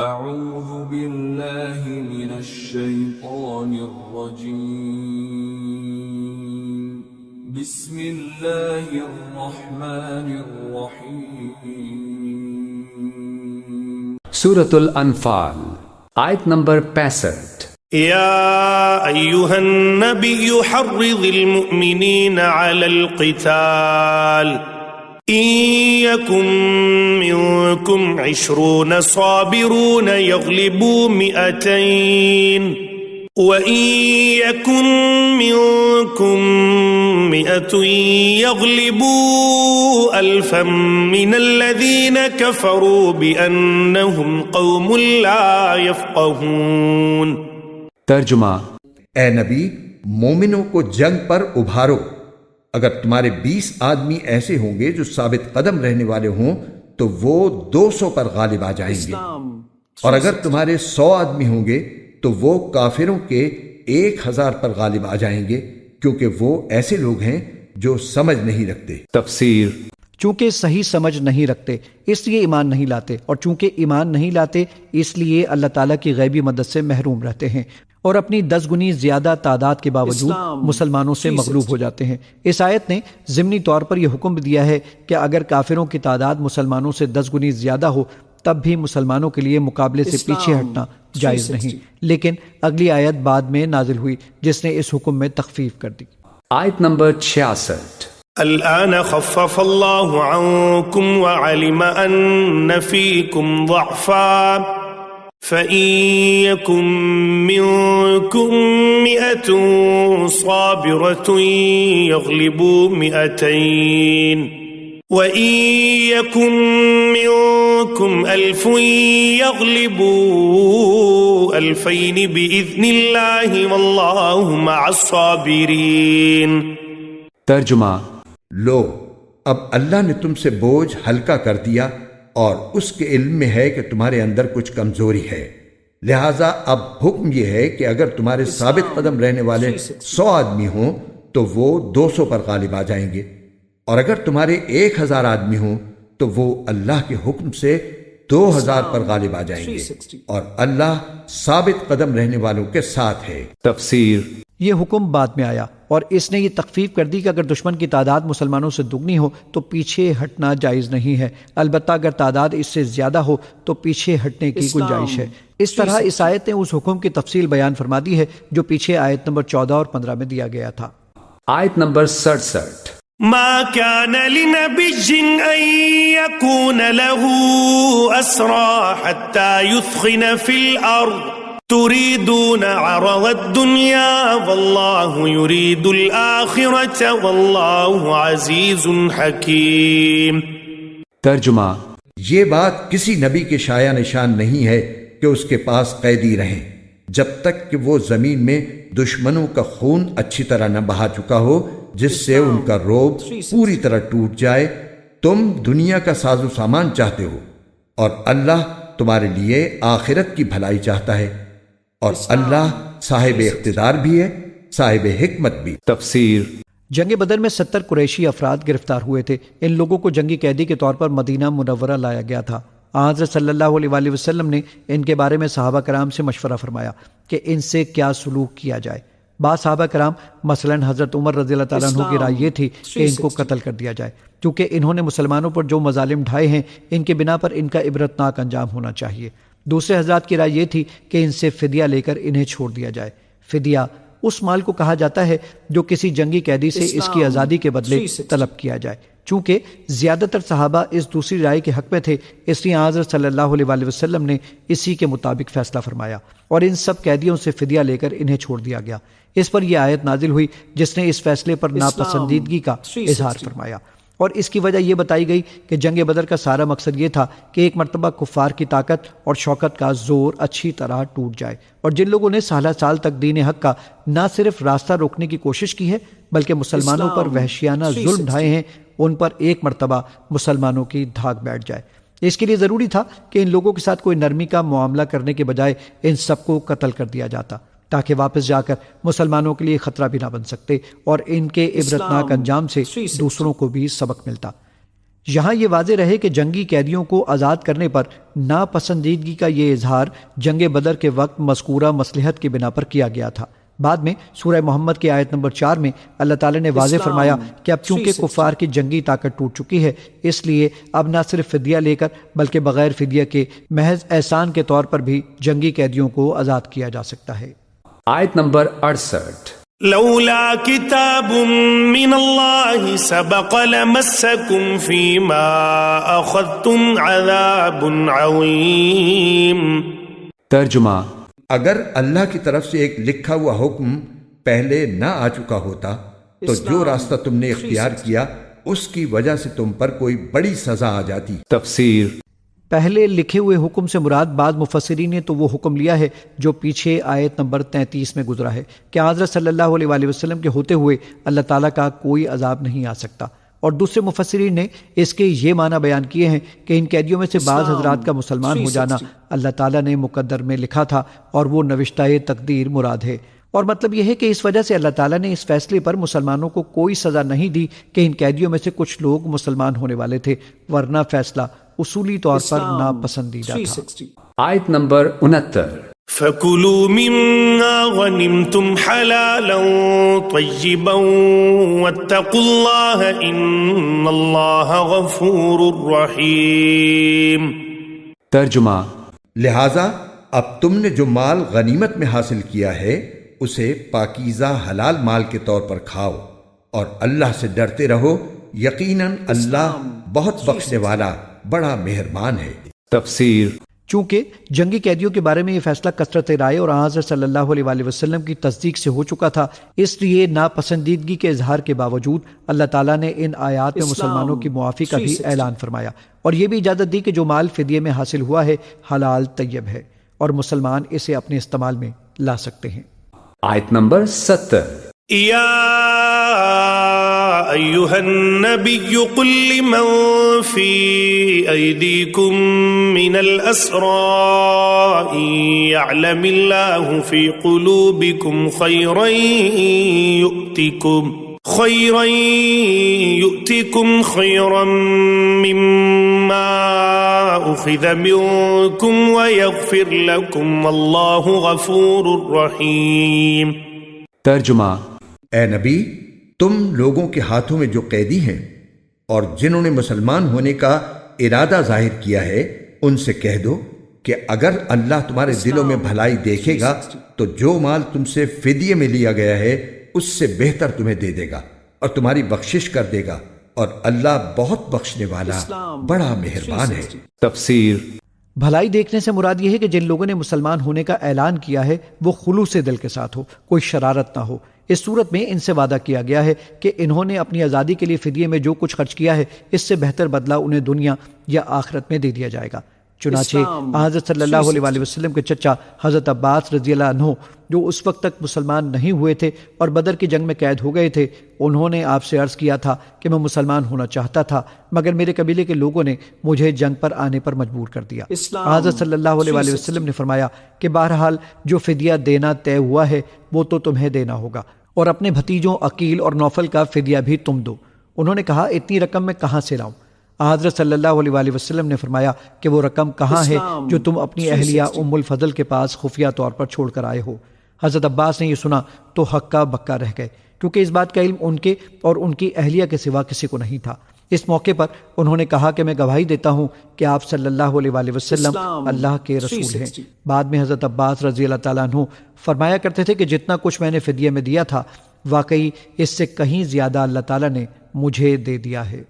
اعوذ باللہ من الشیطان الرجیم بسم اللہ الرحمن الرحیم سورة الانفال آیت نمبر 65. يا أيها النبي حرض المؤمنين على القتال إن يكن منكم 20 صابرون يغلبوا 200 وإن يكن منكم 100 يغلبوا 1000 من الذين كفروا بأنهم قوم لا يفقهون. ترجمہ: اے نبی، مومنوں کو جنگ پر ابھارو. اگر تمہارے 20 آدمی ایسے ہوں گے جو ثابت قدم رہنے والے ہوں تو وہ 200 پر غالب آ جائیں گے، اور اگر تمہارے 100 آدمی ہوں گے تو وہ کافروں کے 1000 پر غالب آ جائیں گے، کیونکہ وہ ایسے لوگ ہیں جو سمجھ نہیں رکھتے. تفسیر: چونکہ صحیح سمجھ نہیں رکھتے اس لیے ایمان نہیں لاتے، اور چونکہ ایمان نہیں لاتے اس لیے اللہ تعالیٰ کی غیبی مدد سے محروم رہتے ہیں، اور اپنی 10 گنی زیادہ تعداد کے باوجود مسلمانوں سے مغلوب ہو جاتے ہیں. اس آیت نے ضمنی طور پر یہ حکم دیا ہے کہ اگر کافروں کی تعداد مسلمانوں سے 10 گنی زیادہ ہو تب بھی مسلمانوں کے لیے مقابلے سے پیچھے ہٹنا جائز نہیں. لیکن اگلی آیت بعد میں نازل ہوئی جس نے اس حکم میں تخفیف کر دی. آیت نمبر 66. الآن خفف الله عنكم وعلم أن فيكم ضعفا فإن يكن منكم 100 صابرة يغلبوا 200 وإن يكن منكم 1000 يغلبوا 2000 بإذن الله والله مع الصابرين. ترجمہ: لو، اب اللہ نے تم سے بوجھ ہلکا کر دیا اور اس کے علم میں ہے کہ تمہارے اندر کچھ کمزوری ہے، لہٰذا اب حکم یہ ہے کہ اگر تمہارے ثابت قدم رہنے والے 100 آدمی ہوں تو وہ 200 پر غالب آ جائیں گے، اور اگر تمہارے 1000 آدمی ہوں تو وہ اللہ کے حکم سے 2000 پر غالب آ جائیں گے، اور اللہ ثابت قدم رہنے والوں کے ساتھ ہے. تفسیر: یہ حکم بعد میں آیا اور اس نے یہ تخفیف کر دی کہ اگر دشمن کی تعداد مسلمانوں سے دگنی ہو تو پیچھے ہٹنا جائز نہیں ہے، البتہ اگر تعداد اس سے زیادہ ہو تو پیچھے ہٹنے کی گنجائش ہے. اس طرح اس آیت نے اس حکم کی تفصیل بیان فرما دی ہے جو پیچھے آیت نمبر 14 اور 15 میں دیا گیا تھا. آیت نمبر 67. ما كان لنبي أن يكون له أسرى حتى يثخن في الأرض تريدون عرض الدنيا والله يريد الآخرة والله عزيز حكيم. ترجمہ: یہ بات کسی نبی کے شایع نشان نہیں ہے کہ اس کے پاس قیدی رہیں جب تک کہ وہ زمین میں دشمنوں کا خون اچھی طرح نہ بہا چکا ہو جس سے ان کا روب پوری طرح ٹوٹ جائے. تم دنیا کا ساز و سامان چاہتے ہو اور اللہ تمہارے لیے آخرت کی بھلائی چاہتا ہے، اور اللہ صاحب اقتدار بھی ہے، صاحب حکمت بھی. تفسیر: جنگ بدر میں 70 قریشی افراد گرفتار ہوئے تھے. ان لوگوں کو جنگی قیدی کے طور پر مدینہ منورہ لایا گیا تھا. حضرت صلی اللہ علیہ وآلہ وسلم نے ان کے بارے میں صحابہ کرام سے مشورہ فرمایا کہ ان سے کیا سلوک کیا جائے. بعض صحابہ کرام مثلا حضرت عمر رضی اللہ تعالیٰ عنہ کی رائے یہ تھی کہ ان کو قتل کر دیا جائے کیونکہ انہوں نے مسلمانوں پر جو مظالم ڈھائے ہیں ان کے بنا پر ان کا عبرتناک انجام ہونا چاہیے. دوسرے حضرات کی رائے یہ تھی کہ ان سے فدیہ لے کر انہیں چھوڑ دیا جائے. فدیہ اس مال کو کہا جاتا ہے جو کسی جنگی قیدی سے اس کی آزادی کے بدلے طلب کیا جائے. چونکہ زیادہ تر صحابہ اس دوسری رائے کے حق میں تھے اس لیے حضرت صلی اللہ علیہ وآلہ وسلم نے اسی کے مطابق فیصلہ فرمایا اور ان سب قیدیوں سے فدیہ لے کر انہیں چھوڑ دیا گیا. اس پر یہ آیت نازل ہوئی جس نے اس فیصلے پر ناپسندیدگی کا اظہار فرمایا، اور اس کی وجہ یہ بتائی گئی کہ جنگ بدر کا سارا مقصد یہ تھا کہ ایک مرتبہ کفار کی طاقت اور شوکت کا زور اچھی طرح ٹوٹ جائے، اور جن لوگوں نے سالہ سال تک دین حق کا نہ صرف راستہ روکنے کی کوشش کی ہے بلکہ مسلمانوں پر وحشیانہ ظلم ڈھائے ہیں ان پر ایک مرتبہ مسلمانوں کی دھاک بیٹھ جائے. اس کے لیے ضروری تھا کہ ان لوگوں کے ساتھ کوئی نرمی کا معاملہ کرنے کے بجائے ان سب کو قتل کر دیا جاتا تاکہ واپس جا کر مسلمانوں کے لیے خطرہ بھی نہ بن سکتے اور ان کے عبرتناک انجام سے دوسروں کو بھی سبق ملتا. یہاں یہ واضح رہے کہ جنگی قیدیوں کو آزاد کرنے پر ناپسندیدگی کا یہ اظہار جنگ بدر کے وقت مذکورہ مصلحت کی بنا پر کیا گیا تھا۔ بعد میں سورہ محمد کی آیت نمبر 4 میں اللہ تعالیٰ نے واضح فرمایا کہ اب چونکہ کفار کی جنگی طاقت ٹوٹ چکی ہے، اس لیے اب نہ صرف فدیہ لے کر بلکہ بغیر فدیہ کے محض احسان کے طور پر بھی جنگی قیدیوں کو آزاد کیا جا سکتا ہے۔ آیت نمبر 68۔ لولا كتاب من الله سبق لمسكم فيما أخذتم عذاب عظيم۔ ترجمہ، اگر اللہ کی طرف سے ایک لکھا ہوا حکم پہلے نہ آ چکا ہوتا تو جو راستہ تم نے اختیار کیا اس کی وجہ سے تم پر کوئی بڑی سزا آ جاتی۔ تفسیر۔ پہلے لکھے ہوئے حکم سے مراد بعض مفسرین نے تو وہ حکم لیا ہے جو پیچھے آیت نمبر 33 میں گزرا ہے کہ حضرت صلی اللہ علیہ وآلہ وسلم کے ہوتے ہوئے اللہ تعالیٰ کا کوئی عذاب نہیں آ سکتا، اور دوسرے مفسرین نے اس کے یہ معنی بیان کیے ہیں کہ ان قیدیوں میں سے بعض حضرات کا مسلمان ہو جانا اللہ تعالیٰ نے مقدر میں لکھا تھا اور وہ نوشتہ تقدیر مراد ہے، اور مطلب یہ ہے کہ اس وجہ سے اللہ تعالیٰ نے اس فیصلے پر مسلمانوں کو کوئی سزا نہیں دی کہ ان قیدیوں میں سے کچھ لوگ مسلمان ہونے والے تھے، ورنہ فیصلہ اصولی طور پر ناپسندیدہ تھا۔ آیت نمبر 69۔ فَكُلُوا مِمَّا غَنِمْتُمْ حَلَالًا طَيِّبًا وَاتَّقُوا اللَّهَ إِنَّ اللَّهَ غَفُورٌ رَحِيمٌ۔ ترجمہ، لہٰذا اب تم نے جو مال غنیمت میں حاصل کیا ہے اسے پاکیزہ حلال مال کے طور پر کھاؤ اور اللہ سے ڈرتے رہو، یقیناً اللہ بہت بخشنے والا بڑا مہربان ہے۔ تفسیر۔ چونکہ جنگی قیدیوں کے بارے میں یہ فیصلہ کثرت رائے اور حضرت صلی اللہ علیہ وآلہ وسلم کی تصدیق سے ہو چکا تھا، اس لیے ناپسندیدگی کے اظہار کے باوجود اللہ تعالیٰ نے ان آیات میں مسلمانوں کی معافی کا بھی اعلان فرمایا اور یہ بھی اجازت دی کہ جو مال فدیے میں حاصل ہوا ہے حلال طیب ہے اور مسلمان اسے اپنے استعمال میں لا سکتے ہیں۔ آیت نمبر 70۔ یا أيها النبي قل لمن في أيديكم من الأسرى إن يعلم الله في قلوبكم خيرا يؤتكم خيرا مما أخذ منكم ويغفر لكم والله غفور رحيم۔ ترجمہ، اے نبی، تم لوگوں کے ہاتھوں میں جو قیدی ہیں اور جنہوں نے مسلمان ہونے کا ارادہ ظاہر کیا ہے ان سے کہہ دو کہ اگر اللہ تمہارے دلوں میں بھلائی دیکھے گا تو جو مال تم سے فدیے میں لیا گیا ہے اس سے بہتر تمہیں دے دے گا اور تمہاری بخشش کر دے گا، اور اللہ بہت بخشنے والا بڑا مہربان ہے۔ تفسیر۔ بھلائی دیکھنے سے مراد یہ ہے کہ جن لوگوں نے مسلمان ہونے کا اعلان کیا ہے وہ خلوص دل کے ساتھ ہو، کوئی شرارت نہ ہو۔ اس صورت میں ان سے وعدہ کیا گیا ہے کہ انہوں نے اپنی آزادی کے لیے فدیے میں جو کچھ خرچ کیا ہے اس سے بہتر بدلہ انہیں دنیا یا آخرت میں دے دیا جائے گا۔ چنانچہ حضرت صلی اللہ علیہ وآلہ وسلم کے چچا حضرت عباس رضی اللہ عنہ جو اس وقت تک مسلمان نہیں ہوئے تھے اور بدر کی جنگ میں قید ہو گئے تھے، انہوں نے آپ سے عرض کیا تھا کہ میں مسلمان ہونا چاہتا تھا مگر میرے قبیلے کے لوگوں نے مجھے جنگ پر آنے پر مجبور کر دیا۔ حضرت صلی اللہ علیہ وآلہ وسلم نے فرمایا کہ بہرحال جو فدیہ دینا طے ہوا ہے وہ تو تمہیں دینا ہوگا، اور اپنے بھتیجوں عقیل اور نوفل کا فدیہ بھی تم دو۔ انہوں نے کہا اتنی رقم میں کہاں سے لاؤں؟ حضرت صلی اللہ علیہ وآلہ وسلم نے فرمایا کہ وہ رقم کہاں ہے جو تم اپنی اہلیہ ام الفضل کے پاس خفیہ طور پر چھوڑ کر آئے ہو۔ حضرت عباس نے یہ سنا تو ہکا بکا رہ گئے، کیونکہ اس بات کا علم ان کے اور ان کی اہلیہ کے سوا کسی کو نہیں تھا۔ اس موقع پر انہوں نے کہا کہ میں گواہی دیتا ہوں کہ آپ صلی اللہ علیہ وآلہ وسلم اللہ کے رسول ہیں۔ بعد میں حضرت عباس رضی اللہ تعالیٰ عنہ فرمایا کرتے تھے کہ جتنا کچھ میں نے فدیہ میں دیا تھا واقعی اس سے کہیں زیادہ اللہ تعالیٰ نے مجھے دے دیا ہے۔